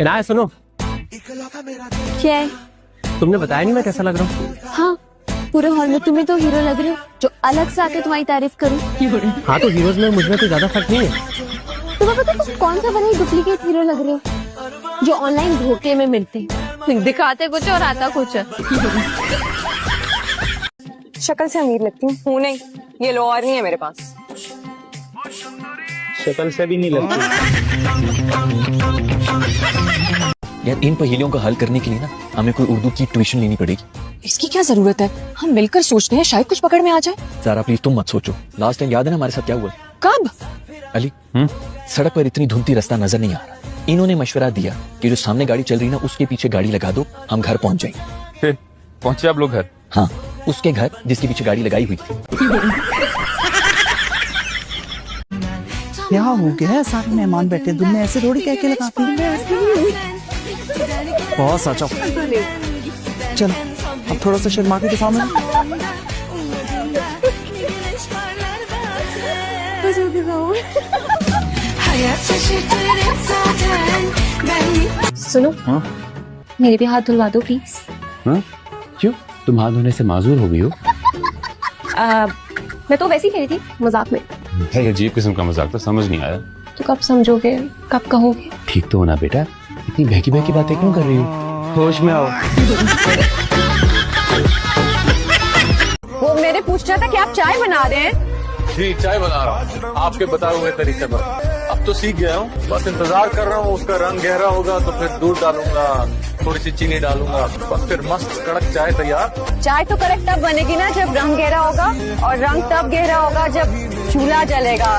इनाया सुनो, क्या है? तुमने बताया नहीं मैं कैसा लग रहा हूँ। हाँ, पूरे हॉल में तुम्हें तो हीरो लग रहे हो, जो अलग से आके तुम्हारी तारीफ करूं। हाँ तो हीरोज में मुझमें तो ज्यादा फर्क नहीं है। तुम्हें पता तुम कौन सा बने डुप्लीकेट हीरो लग रहे हो, जो ऑनलाइन धोखे में मिलते हैं, दिखाते कुछ और आता कुछ है। शक्ल से अमीर लगती हूँ नहीं, ये लो और नहीं है मेरे पास। शक्ल से भी नहीं लगती। यार इन पहेलियों का हल करने के लिए ना हमें कोई उर्दू की ट्यूशन लेनी पड़ेगी। इसकी क्या जरूरत है, हम मिलकर सोचते हैं, शायद कुछ पकड़ में आ जाए। ज़रा प्लीज तुम मत सोचो, लास्ट टाइम याद है ना हमारे साथ क्या हुआ? कब? अली सड़क पर इतनी धुंधली रास्ता नजर नहीं आ रहा, इन्होंने मशवरा दिया कि जो सामने गाड़ी चल रही ना उसके पीछे गाड़ी लगा दो, हम घर पहुंच जाएंगे। फिर पहुंचे आप लोग घर? हाँ, उसके घर जिसके पीछे गाड़ी लगाई हुई थी। क्या हो गया? सारे मेहमान बैठे, तुमने ऐसे थोड़ी कह के लगाती है। बहुत सच। चलो अब थोड़ा सा शर्मा के दिखाओ मैं। सुनो, मेरे भी हाथ धुलवा दो प्लीज। क्यों, तुम हाथ धोने से माजूर हो गई हो? मैं तो वैसे ही कह रही थी, मजाक में। है अजीब किस्म का मजाक, तो समझ नहीं आया। तो कब समझोगे, कब कहोगे? ठीक तो होना बेटा, इतनी बहकी बहकी बातें क्यों कर रही हो? होश में आओ। वो मेरे पूछ रहा था कि आप चाय बना रहे हैं। जी चाय बना रहा हूँ आपके बताए हुए तरीके पर। अब तो सीख गया हूँ, बस इंतजार कर रहा हूँ। उसका रंग गहरा होगा तो फिर दूध डालूंगा, थोड़ी सी चीनी डालूंगा, बस फिर मस्त कड़क चाय तैयार। चाय तो करेक्ट तब बनेगी ना जब रंग गहरा होगा, और रंग तब गहरा होगा जब चूल्हा जलेगा।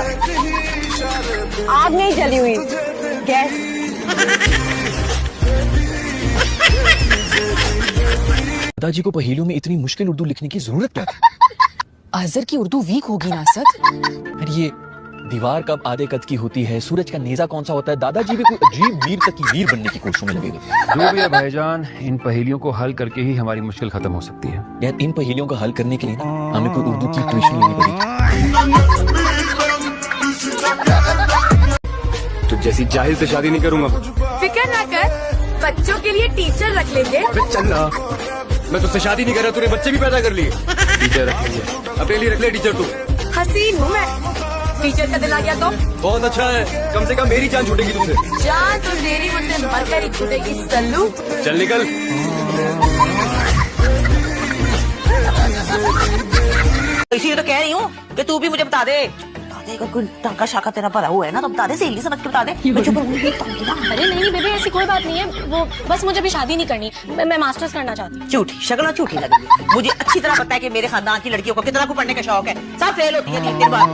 आग नहीं जली हुई, गैस। दादाजी को पहेलियों में इतनी मुश्किल उर्दू लिखने की जरूरत क्या थी? अजहर की उर्दू वीक होगी ना सद। अरे ये दीवार कब आधे कद की होती है, सूरज का नेजा कौन सा होता है, दादाजी भी कोई अजीब वीर तक की वीर बनने की कोशिश में लगेगा। जो भी है भाईजान, इन पहेलियों को हल करके ही हमारी मुश्किल खत्म हो सकती है। यार इन पहेलियों का हल करने के लिए ना हमें कोई उर्दू की ट्यूशन लेनी पड़ेगी। तो जैसी जाहिल से शादी नहीं करूंगा। फिक्र ना कर, बच्चों के लिए टीचर रख लेंगे। चल ना, मैं तुझसे शादी नहीं कर रहा, तूने बच्चे भी पैदा कर लिए। टीचर रख लिया, अपने लिए रख ले टीचर तू। हसीन हूँ मैं, टीचर का दिल आ गया तो बहुत अच्छा है, कम से कम मेरी जान छूटेगी तुमसे। जान तो तेरी मुझसे मरकर ही छूटेगी सल्लू। चल निकल। इसीलिए तो कह रही हूँ कि तू भी मुझे बता दे। कोई टाका शाका तेरा भरा हुआ है ना, तो बता दे, सहेली समझ के बता दे। मैं चुप रहूंगी। अरे नहीं बेबे, ऐसी कोई बात नहीं है, वो बस मुझे भी शादी नहीं करनी, मैं मास्टर्स करना चाहती हूँ। झूठी शक्ल झूठी लग रही है। मुझे अच्छी तरह पता है कि मेरे खानदान की लड़कियों को कितना को पढ़ने का शौक है, सब फेल होती है 3 बार।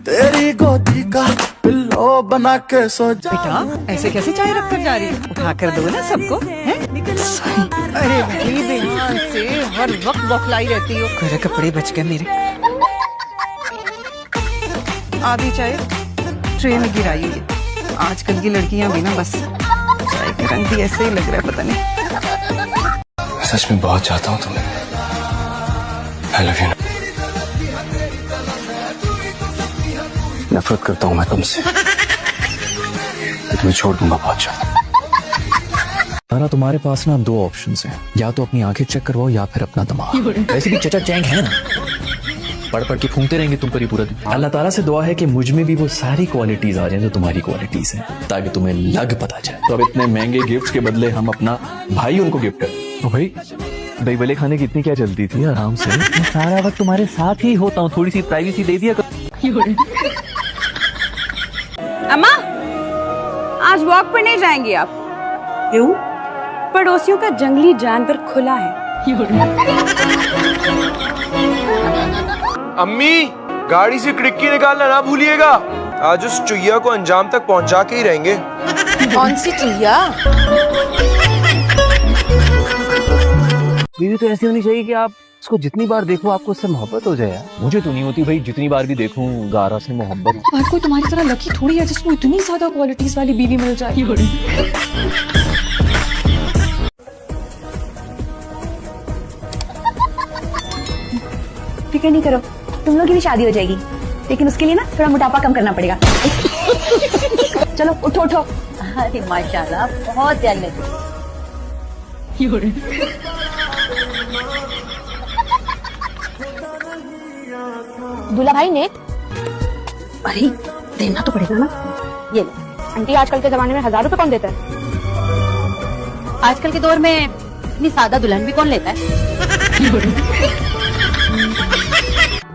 तेरी गोदी का पिल्लो बना के सो जा। बेटा ऐसे कैसे चाय रख कर जा रही है, उठा कर दो ना सबको। अरे भाई ध्यान से, हर वक्त बौखलाई रहती हो। मेरे कपड़े बच गए मेरे। आधी चाय ट्रेन में गिराई हुई है। आजकल की लड़कियां भी ना बस चाय का रंग भी ऐसे ही लग रहा है, पता नहीं। सच में बहुत चाहता हूँ तुम्हें। I love you. नफरत करता हूँ मैं तुमसे, तुम्हें छोड़ दूंगा बहुत जल्द। तारा तुम्हारे पास ना 2 ऑप्शंस हैं, या तो अपनी आंखें चेक करवाओ या फिर अपना दिमाग। वैसे भी चचा चैंग है ना, पढ़ पढ़ के फूंकते रहेंगे तुम पर ही पूरा दिन। अल्लाह ताला से दुआ है कि मुझ में भी वो सारी क्वालिटीज आ जाए जो तुम्हारी क्वालिटीज हैं, ताकि तुम्हें लग पता जाए। तो अब इतने महंगे गिफ्ट्स के बदले हम अपना भाई उनको गिफ्ट करें। तो भाई दही भले खाने की इतनी क्या चलती थी, आराम से। मैं सारा वक्त तुम्हारे साथ ही होता हूँ, थोड़ी सी प्राइवेसी दे दिया करो। अम्मा, आज वॉक पर नहीं जाएंगी आप? क्यों? पड़ोसियों का जंगली जानवर खुला है। अम्मी, गाड़ी से खिड़की निकालना ना भूलिएगा। आज उस चुईया को अंजाम तक पहुंचा के ही रहेंगे। कौन सी चुईया? बीवी तो ऐसी होनी चाहिए कि आप उसको जितनी बार देखो आपको उससे मोहब्बत हो जाए। मुझे तो नहीं होती भाई, जितनी बार भी देखूं गारा से मोहब्बत। हर कोई तुम्हारी तरह लकी थोड़ी है जिसको इतनी ज्यादा क्वालिटीज वाली बीवी मिल जाए। फिक्र नहीं करो, तुम लोग की भी शादी हो जाएगी, लेकिन उसके लिए ना थोड़ा मोटापा कम करना पड़ेगा। चलो उठो उठो। अरे माशाल्लाह बहुत जल्दी। दूल्हा भाई ने अरे देना तो पड़ेगा ना। ये लो। आंटी आजकल के जमाने में 1000 रुपए कौन देता है? आजकल के दौर में इतनी सादा दुल्हन भी कौन लेता है।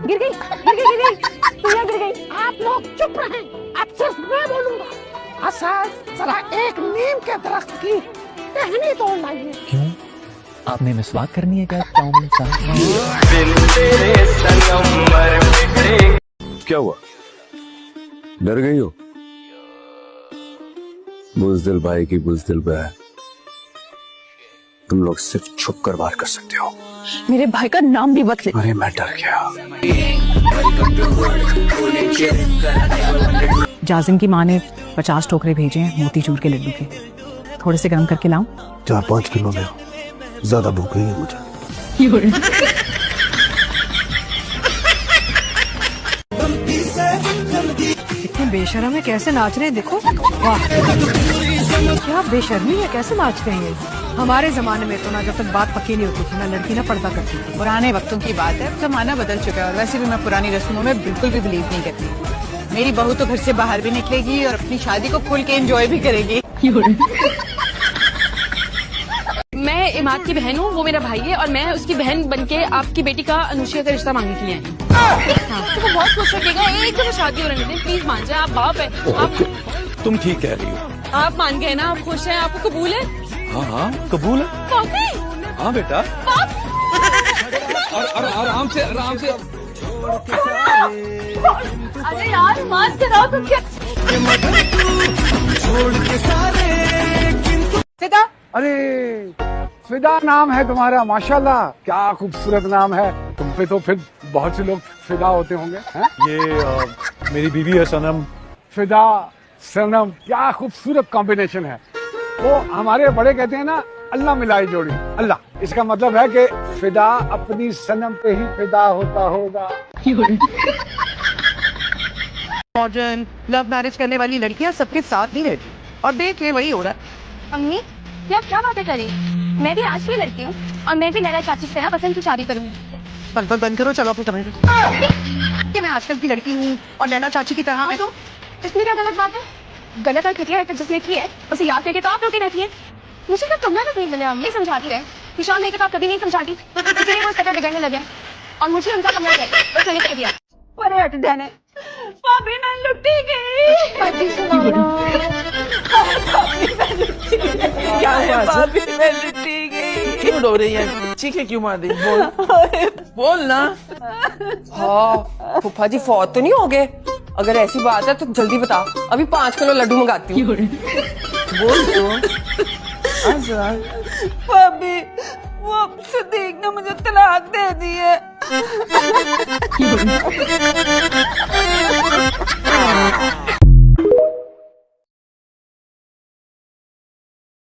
गिर गई तुम गिर गई। आप लोग चुप रहें, अब सिर्फ मैं बोलूंगा। असद जरा एक नीम के दरख्त की टहनी तोड़ लाइए। क्यों? आपने मिसवाक करनी है क्या चाउमीन साहब? क्या हुआ, डर गई हो? बुज़दिल भाई की बुज़दिल बहन, तुम लोग सिर्फ छुप कर वार कर सकते हो। मेरे भाई का नाम भी बदले। अरे मैं डर गया। जाजिम की माँ ने 50 टोकरे भेजे हैं मोतीचूर के लड्डू के। थोड़े से गर्म करके लाऊं? 4-5 किलो ले, ज्यादा भूख नहीं है मुझे। इतने बेशर्म है, कैसे नाच रहे हैं देखो। वाह क्या बेशर्मी है, कैसे नाच रहे हैं। हमारे जमाने में तो ना जब तक बात पक्की नहीं होती थी ना लड़की ना पर्दा करती थी। पुराने वक्तों की बात है, जमाना बदल चुका है। और वैसे भी मैं पुरानी रस्मों में बिल्कुल भी बिलीव नहीं करती। मेरी बहू तो घर से बाहर भी निकलेगी और अपनी शादी को खुल के एंजॉय भी करेगी। मैं इमाद की बहन हूँ, वो मेरा भाई है, और मैं उसकी बहन बनके आपकी बेटी का अनुष्का का रिश्ता मांगने के लिए आई हूँ। तो वो बहुत खुश रखेगा, एक दफा शादी हो रही है, प्लीज मान जाए। आप बाप है, आप तुम ठीक कह रही हो। आप मान गए ना, आप खुश हैं, आपको कबूल है? हाँ कबूल है। वाकई? हाँ बेटा। और आराम से अरे यार मान कराओ तो क्या। फिदा, अरे फिदा नाम है तुम्हारा, माशाल्लाह क्या खूबसूरत नाम है। तुम पे तो फिर बहुत से लोग फिदा होते होंगे हैं? ये मेरी बीवी है सनम। फिदा सनम, क्या खूबसूरत कॉम्बिनेशन है। वो हमारे बड़े कहते हैं ना, अल्लाह मिलाई जोड़ी। अल्लाह, इसका मतलब है कि फिदा अपनी सनम पे ही फिदा होता होगा। मॉडर्न लव मैरिज करने वाली लड़कियां सबके साथ नहीं रहती, और देख ले वही हो रहा है। अम्मी ये आप क्या बातें करी? मैं भी आज की लड़की हूँ और मैं भी नैना चाची से पसंद की शादी करूंगी। बंद करो, चलो अपनी समझ कि मैं आजकल की लड़की हूँ और नैना चाची की तरह। तो इसमें क्या गलत बात है? गलत और घटिया है जिसने की है उसे याद करके तो आप रोती रहती है। मुझे तो तुमने तो नहीं मिले, अम्मी समझाती रहे। निशान नहीं तो आप कभी नहीं समझाती, इसलिए वो कटर बिगड़ने लगे और मुझे उनका कमरा है बस मैंने कह दिया। अरे हट जाने। भाभी मैं लुटी गई। क्या हुआ? भाभी मैं लुटी गई। क्यों रो रही है? चीखे क्यों मार रही? बोल ना। हाँ फूफा जी फौत तो नहीं हो गए? अगर ऐसी बात है तो जल्दी बता, अभी 5 किलो लड्डू मंगाती हूँ। बोल तो। भाभी वो सदीक ने मुझे तलाक दे दी है।